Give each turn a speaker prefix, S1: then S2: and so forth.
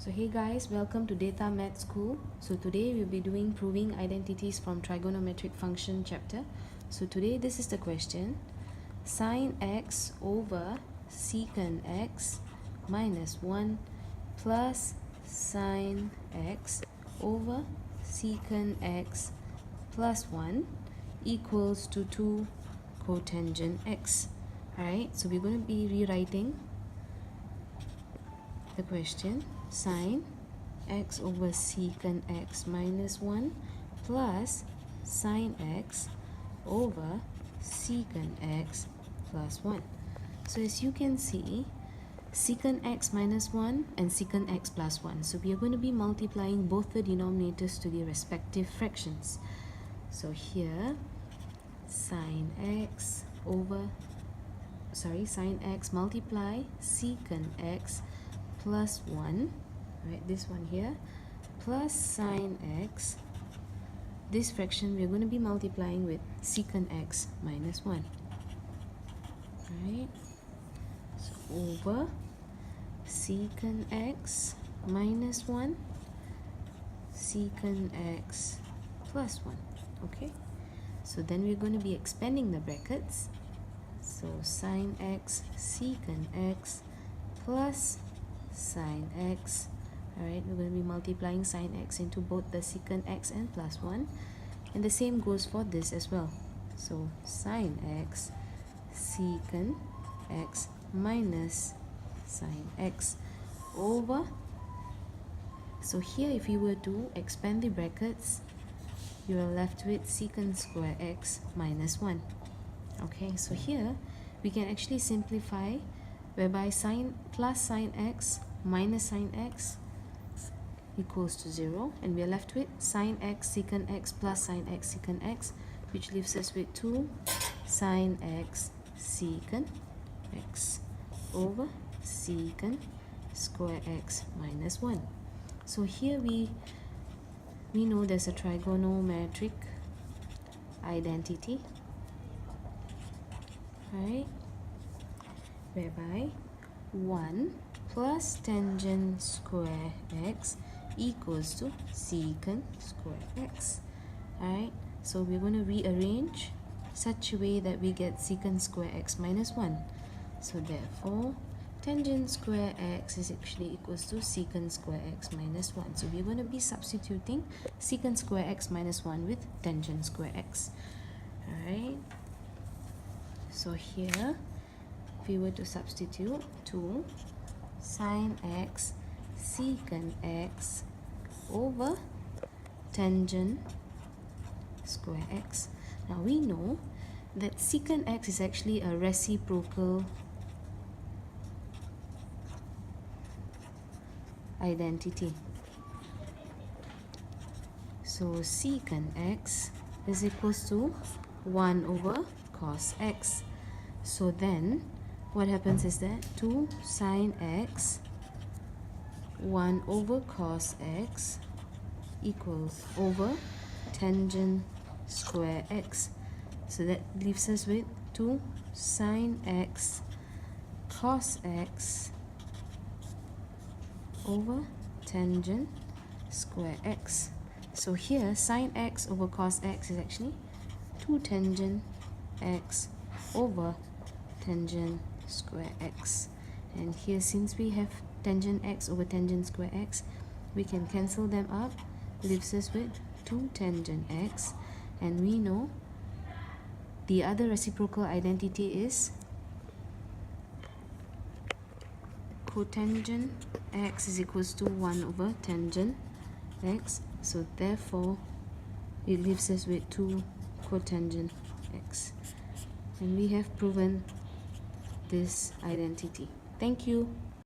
S1: So hey guys, welcome to Data Math School. So today we'll be doing proving identities from trigonometric function chapter. So today this is the question. Sin x over secant x minus 1 plus sin x over secant x plus 1 equals to 2 cotangent x. Alright, so we're going to be rewriting the question. Sin x over secant x minus 1 plus sin x over secant x plus 1. So as you can see, secant x minus 1 and secant x plus 1. So we are going to be multiplying both the denominators to the respective fractions. So here, sin x multiply secant x plus 1, right, this one here, plus sin x, this fraction we're going to be multiplying with secant x minus 1, right, so over secant x minus 1, secant x plus 1, okay. So then we're going to be expanding the brackets, so sin x secant x plus sin x. Alright, we're going to be multiplying sin x into both the secant x and plus 1, and the same goes for this as well. So sin x secant x minus sin x over, so here if you were to expand the brackets, you are left with secant square x minus 1. Okay, so here we can actually simplify, whereby sin plus sin x minus sin x equals to 0, and we are left with sin x secant x plus sin x secant x, which leaves us with 2 sin x secant x over secant square x minus 1. So here we know there's a trigonometric identity, right, whereby 1 plus tangent square x equals to secant square x. Alright, so we're going to rearrange such a way that we get secant square x minus 1. So therefore, tangent square x is actually equals to secant square x minus 1. So we're going to be substituting secant square x minus 1 with tangent square x. Alright, so here, if we were to substitute 2 sin x secant x over tangent square x. Now we know that secant x is actually a reciprocal identity. So secant x is equals to 1 over cos x. So then what happens is that 2 sin x 1 over cos x equals over tangent square x. So that leaves us with 2 sin x cos x over tangent square x. So here sin x over cos x is actually 2 tangent x over tangent square x. And here, since we have tangent x over tangent square x, we can cancel them up, leaves us with 2 tangent x, and we know the other reciprocal identity is cotangent x is equals to 1 over tangent x. So therefore it leaves us with 2 cotangent x, and we have proven this identity. Thank you.